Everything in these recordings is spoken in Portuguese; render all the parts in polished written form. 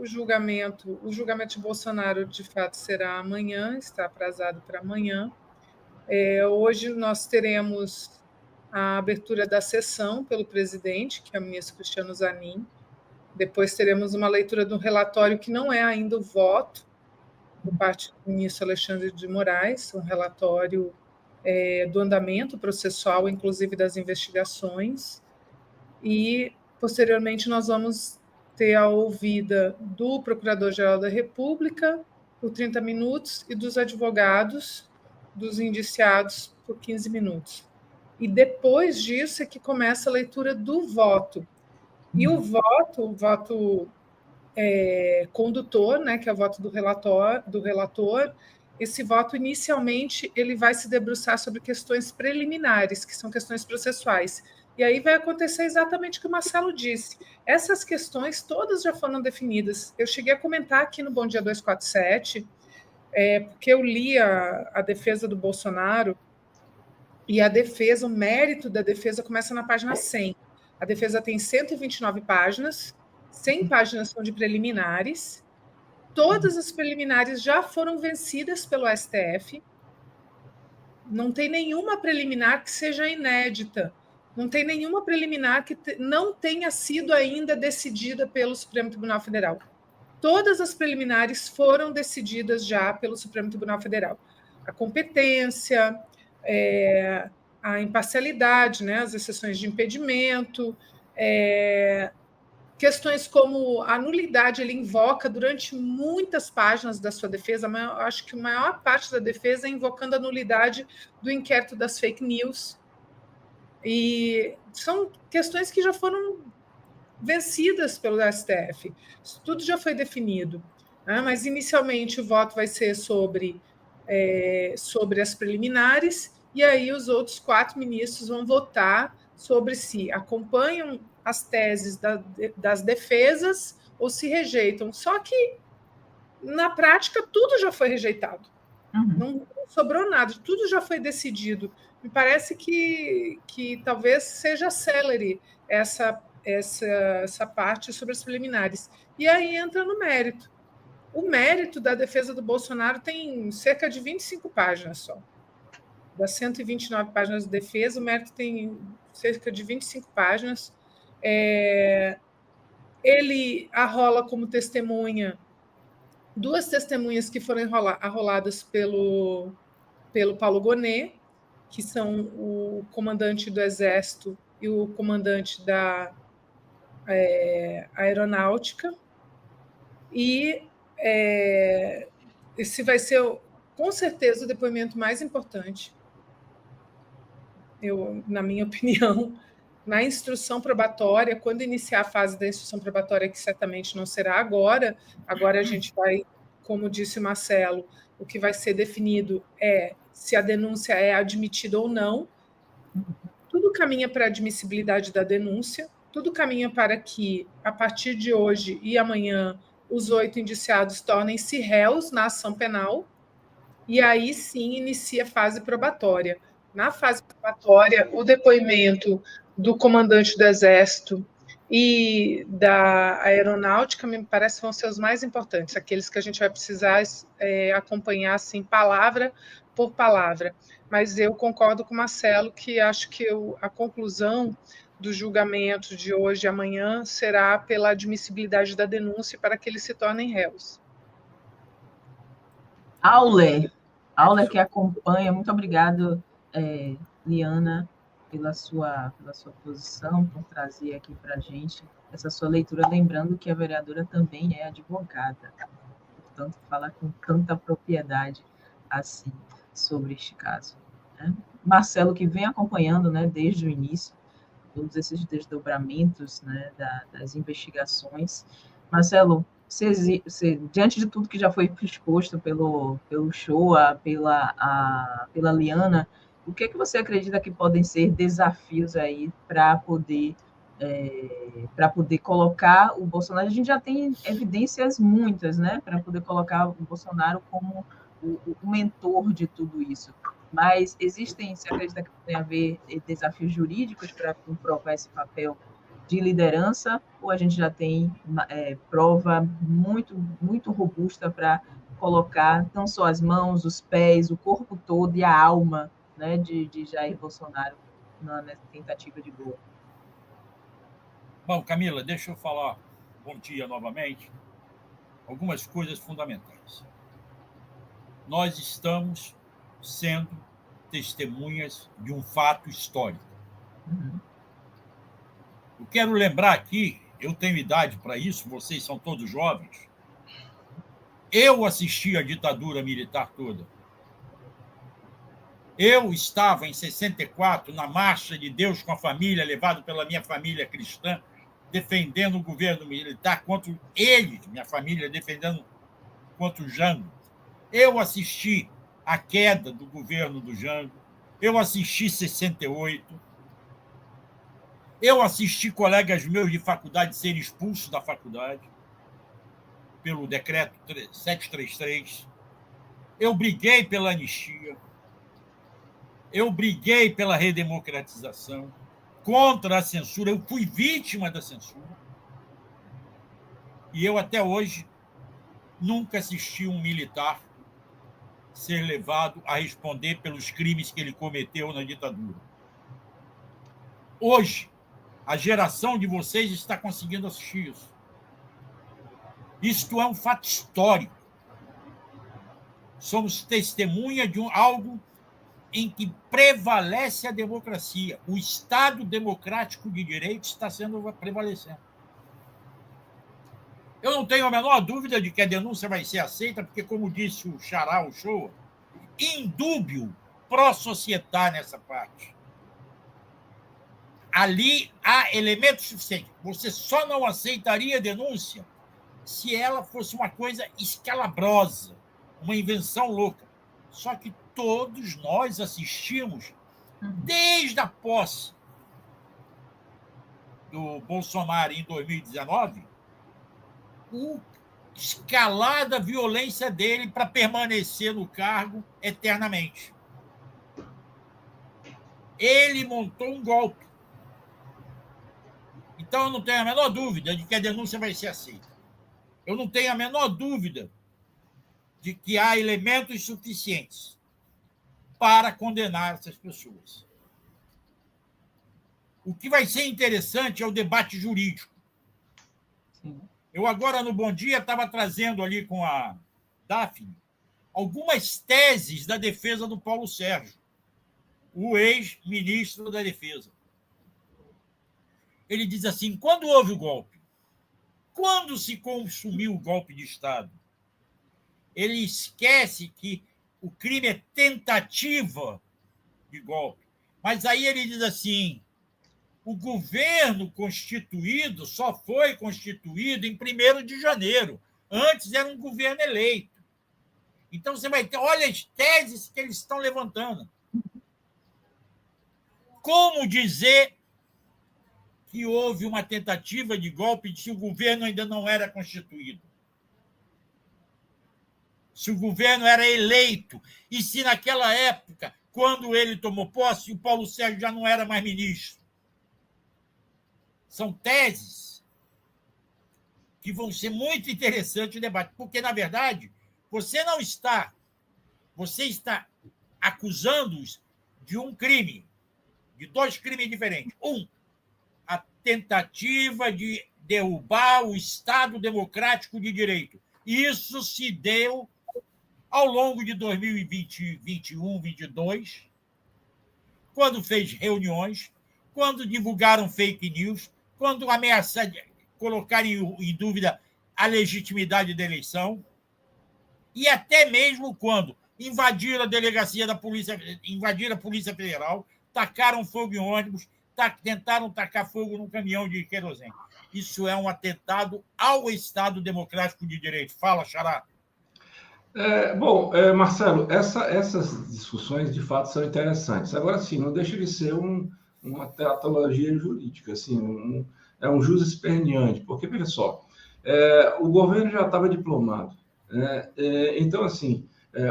o julgamento de Bolsonaro, de fato, será amanhã, está aprazado para amanhã. Hoje nós teremos a abertura da sessão pelo presidente, que é o ministro Cristiano Zanin. Depois teremos uma leitura do relatório que não é ainda o voto, por parte do ministro Alexandre de Moraes, um relatório do andamento processual, inclusive das investigações. E, posteriormente, nós vamos ter a ouvida do Procurador-Geral da República por 30 minutos e dos advogados dos indiciados por 15 minutos. E depois disso é que começa a leitura do voto. E o voto condutor, né, que é o voto do relator, esse voto, inicialmente, ele vai se debruçar sobre questões preliminares, que são questões processuais. E aí vai acontecer exatamente o que o Marcelo disse. Essas questões todas já foram definidas. Eu cheguei a comentar aqui no Bom Dia 247, porque eu li a defesa do Bolsonaro, e a defesa, o mérito da defesa começa na página 100. A defesa tem 129 páginas, 100 páginas são de preliminares, todas as preliminares já foram vencidas pelo STF, não tem nenhuma preliminar que seja inédita, não tem nenhuma preliminar que não tenha sido ainda decidida pelo Supremo Tribunal Federal. Todas as preliminares foram decididas já pelo Supremo Tribunal Federal. A competência, a imparcialidade, né, as exceções de impedimento, questões como a nulidade, ele invoca durante muitas páginas da sua defesa, mas eu acho que a maior parte da defesa é invocando a nulidade do inquérito das fake news. E são questões que já foram vencidas pelo STF. Isso tudo já foi definido. Né? Mas, inicialmente, o voto vai ser sobre as preliminares, e aí os outros 4 ministros vão votar sobre se acompanham as teses das defesas ou se rejeitam. Só que, na prática, tudo já foi rejeitado. Não sobrou nada, tudo já foi decidido. Me parece que talvez seja célere essa parte sobre as preliminares. E aí entra no mérito. O mérito da defesa do Bolsonaro tem cerca de 25 páginas só. Das 129 páginas de defesa, o mérito tem cerca de 25 páginas. Ele arrola como testemunha 2 testemunhas que foram arroladas pelo Paulo Gonet, que são o comandante do Exército e o comandante da Aeronáutica. E esse vai ser, com certeza, o depoimento mais importante, na minha opinião, na instrução probatória, quando iniciar a fase da instrução probatória, que certamente não será agora a gente vai, como disse o Marcelo, o que vai ser definido é se a denúncia é admitida ou não. Tudo caminha para a admissibilidade da denúncia, tudo caminha para que, a partir de hoje e amanhã, os 8 indiciados tornem-se réus na ação penal, e aí sim inicia a fase probatória. Na fase probatória, o depoimento do comandante do Exército e da Aeronáutica, me parece, vão ser os mais importantes, aqueles que a gente vai precisar acompanhar assim, palavra por palavra. Mas eu concordo com o Marcelo que acho que a conclusão do julgamento de hoje e amanhã será pela admissibilidade da denúncia para que eles se tornem réus. Auler que acompanha, muito obrigado, Liana, pela sua posição, por trazer aqui para a gente essa sua leitura, lembrando que a vereadora também é advogada, portanto, fala com tanta propriedade assim sobre este caso. Né? Marcelo, que vem acompanhando, né, desde o início, todos esses desdobramentos, né, das investigações. Marcelo, diante de tudo que já foi exposto pelo Shoa, pela Liana, o que é que você acredita que podem ser desafios aí para poder colocar o Bolsonaro? A gente já tem evidências muitas, né, para poder colocar o Bolsonaro como o mentor de tudo isso. Mas você acredita que tem a ver desafios jurídicos para comprovar esse papel de liderança, ou a gente já tem prova muito, muito robusta para colocar não só as mãos, os pés, o corpo todo e a alma, né, de Jair Bolsonaro nessa tentativa de golpe? Bom, Camila, deixa eu falar, bom dia novamente, algumas coisas fundamentais. Nós estamos sendo testemunhas de um fato histórico. Eu quero lembrar aqui, eu tenho idade para isso, vocês são todos jovens, eu assisti a ditadura militar toda. Eu estava em 64 na Marcha de Deus com a Família, levado pela minha família cristã, defendendo o governo militar contra eles, minha família defendendo contra o Jango. Eu assisti a queda do governo do Jango, eu assisti 68, eu assisti colegas meus de faculdade serem expulsos da faculdade pelo decreto 733, eu briguei pela anistia, eu briguei pela redemocratização, contra a censura, eu fui vítima da censura. E eu, até hoje, nunca assisti um militar ser levado a responder pelos crimes que ele cometeu na ditadura. Hoje, a geração de vocês está conseguindo assistir isso. Isto é um fato histórico. Somos testemunha de algo em que prevalece a democracia. O Estado democrático de direito está sendo prevalecendo. Eu não tenho a menor dúvida de que a denúncia vai ser aceita, porque, como disse o Xará, o Shoa, indúbio pró-societar nessa parte. Ali há elementos suficientes. Você só não aceitaria a denúncia se ela fosse uma coisa escalabrosa, uma invenção louca. Só que todos nós assistimos, desde a posse do Bolsonaro em 2019, a escalada violência dele para permanecer no cargo eternamente. Ele montou um golpe. Então, eu não tenho a menor dúvida de que a denúncia vai ser aceita. Eu não tenho a menor dúvida de que há elementos suficientes para condenar essas pessoas. O que vai ser interessante é o debate jurídico. Sim. Eu agora, no Bom Dia, estava trazendo ali com a Daphne algumas teses da defesa do Paulo Sérgio, o ex-ministro da Defesa. Ele diz assim, quando houve o golpe? Quando se consumiu o golpe de Estado? Ele esquece que o crime é tentativa de golpe. Mas aí ele diz assim, o governo constituído só foi constituído em 1º de janeiro. Antes era um governo eleito. Então você vai ter, olha as teses que eles estão levantando. Como dizer que houve uma tentativa de golpe se o governo ainda não era constituído? Se o governo era eleito, e se naquela época, quando ele tomou posse, o Paulo Sérgio já não era mais ministro. São teses que vão ser muito interessantes o debate, porque, na verdade, você está acusando-os de um crime, de 2 crimes diferentes. A tentativa de derrubar o Estado democrático de direito. Isso se deu ao longo de 2020, 2021, 2022, quando fez reuniões, quando divulgaram fake news, quando ameaçaram colocar em dúvida a legitimidade da eleição, e até mesmo quando invadiram a delegacia da polícia, invadiram a Polícia Federal, tacaram fogo em ônibus, tentaram tacar fogo num caminhão de querosene. Isso é um atentado ao Estado democrático de direito. Fala, Xará. Marcelo, essas discussões de fato são interessantes. Agora, sim, não deixa de ser uma teratologia jurídica, assim, é um jus esperneante, porque, veja só, o governo já estava diplomado. Então, assim,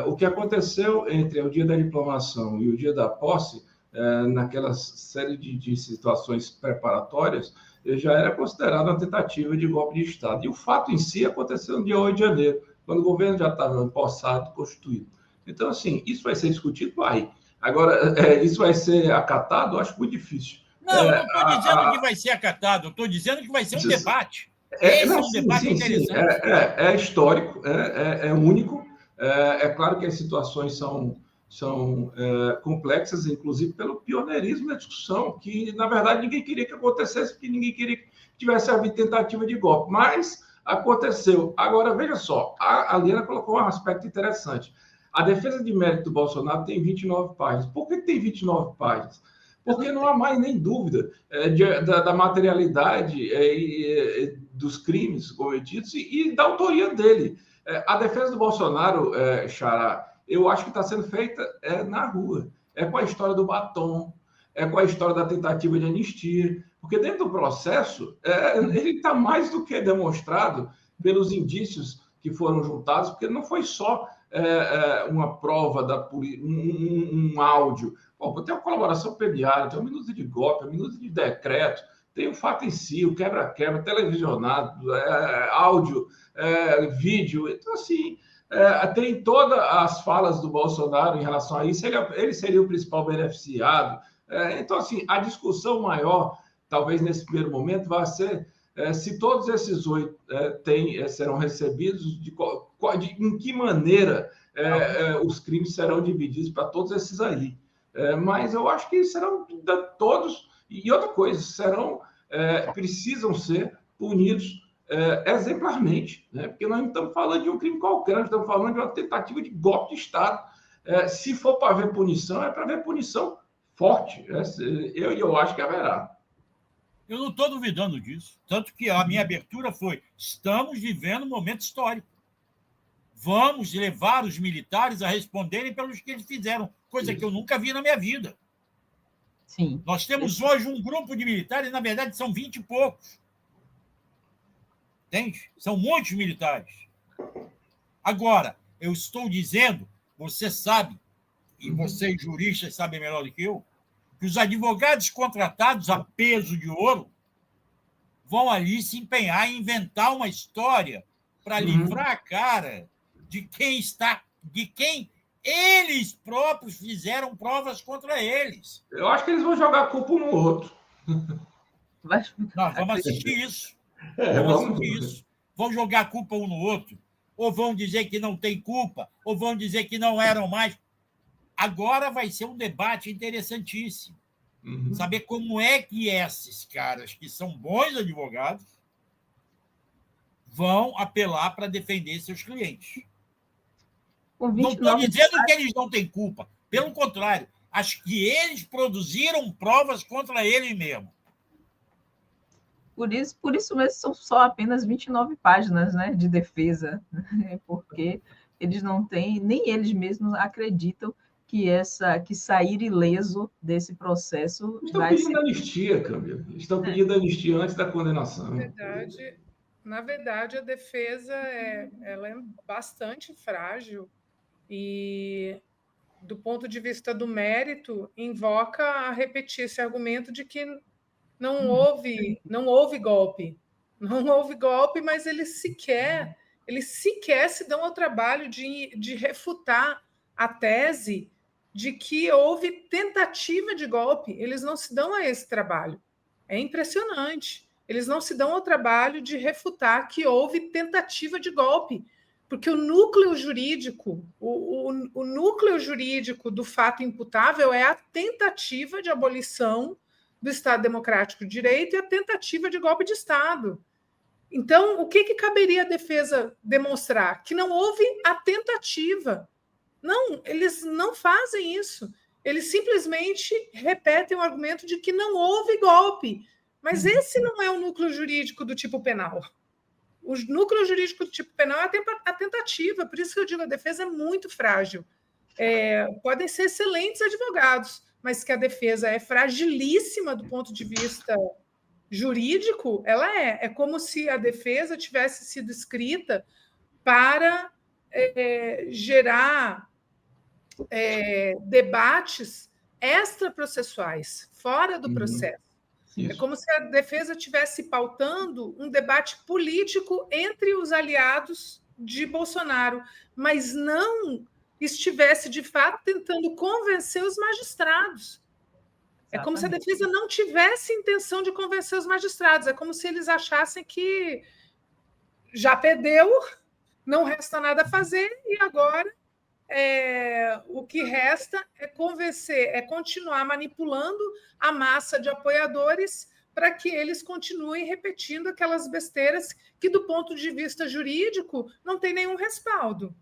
o que aconteceu entre o dia da diplomação e o dia da posse, naquela série de situações preparatórias, já era considerado uma tentativa de golpe de Estado. E o fato em si aconteceu no dia 8 de janeiro, quando o governo já estava empossado, constituído. Então, assim, isso vai ser discutido? Vai. Agora, isso vai ser acatado? Eu acho muito difícil. Não, eu não estou dizendo que vai ser acatado, eu estou dizendo que vai ser um debate. Esse é um debate interessante. É histórico, é único. É claro que as situações são complexas, inclusive pelo pioneirismo da discussão, que, na verdade, ninguém queria que acontecesse, porque ninguém queria que tivesse havido tentativa de golpe. Mas aconteceu. Agora, veja só, a Liana colocou um aspecto interessante. A defesa de mérito do Bolsonaro tem 29 páginas. Por que tem 29 páginas? Porque não há mais nem dúvida da materialidade dos crimes cometidos e da autoria dele. A defesa do Bolsonaro, Xará, eu acho que está sendo feita na rua. É com a história do batom, é com a história da tentativa de anistia, porque dentro do processo, ele está mais do que demonstrado pelos indícios que foram juntados, porque não foi só uma prova da polícia, um áudio. Bom, tem uma colaboração pediátrica, tem um minuto de golpe, um minuto de decreto, tem o fato em si, o quebra-quebra, televisionado, áudio, vídeo. Então, assim, tem todas as falas do Bolsonaro em relação a isso, ele seria o principal beneficiado. Então, assim, a discussão maior, talvez nesse primeiro momento, vai ser se todos esses 8 serão recebidos, em que maneira os crimes serão divididos para todos esses aí. Mas eu acho que serão todos, e outra coisa, precisam ser punidos exemplarmente, né? Porque nós não estamos falando de um crime qualquer, nós estamos falando de uma tentativa de golpe de Estado. Se for para haver punição, é para haver punição forte. Eu acho que haverá. Eu não estou duvidando disso. Tanto que a minha abertura foi: estamos vivendo um momento histórico. Vamos levar os militares a responderem pelos que eles fizeram, coisa que eu nunca vi na minha vida. Sim. Nós temos hoje um grupo de militares, na verdade, são 20 e poucos. Entende? São muitos militares. Agora, eu estou dizendo, você sabe, e vocês juristas sabem melhor do que eu, que os advogados contratados a peso de ouro vão ali se empenhar em inventar uma história para livrar a cara de quem eles próprios fizeram provas contra eles. Eu acho que eles vão jogar a culpa um no outro. Nós vamos assistir isso. Vão jogar a culpa um no outro. Ou vão dizer que não tem culpa, ou vão dizer que não eram mais. Agora vai ser um debate interessantíssimo. Saber como é que esses caras, que são bons advogados, vão apelar para defender seus clientes. Não estou dizendo que eles não têm culpa. Pelo contrário, acho que eles produziram provas contra eles mesmos. Por isso mesmo são só apenas 29 páginas, né, de defesa, porque eles não têm, nem eles mesmos acreditam que sair ileso desse processo vai ser... Estão pedindo anistia, Camila. Estão pedindo anistia antes da condenação. Na verdade, a defesa ela é bastante frágil e, do ponto de vista do mérito, invoca a repetir esse argumento de que não houve golpe. Não houve golpe, mas eles sequer se dão ao trabalho de refutar a tese de que houve tentativa de golpe. Eles não se dão a esse trabalho. É impressionante. Eles não se dão ao trabalho de refutar que houve tentativa de golpe, porque o núcleo jurídico, o núcleo jurídico do fato imputável é a tentativa de abolição do Estado Democrático de Direito e a tentativa de golpe de Estado. Então, o que caberia à defesa demonstrar? Que não houve a tentativa. Não, eles não fazem isso. Eles simplesmente repetem o argumento de que não houve golpe. Mas esse não é o núcleo jurídico do tipo penal. O núcleo jurídico do tipo penal é a tentativa. Por isso que eu digo, a defesa é muito frágil. Podem ser excelentes advogados, mas que a defesa é fragilíssima do ponto de vista jurídico, ela é. É como se a defesa tivesse sido escrita para gerar debates extraprocessuais, fora do processo. É como se a defesa estivesse pautando um debate político entre os aliados de Bolsonaro, mas não estivesse, de fato, tentando convencer os magistrados. É como se a defesa não tivesse intenção de convencer os magistrados. É como se eles achassem que já perdeu, não resta nada a fazer, e agora o que resta é convencer, é continuar manipulando a massa de apoiadores para que eles continuem repetindo aquelas besteiras que, do ponto de vista jurídico, não tem nenhum respaldo.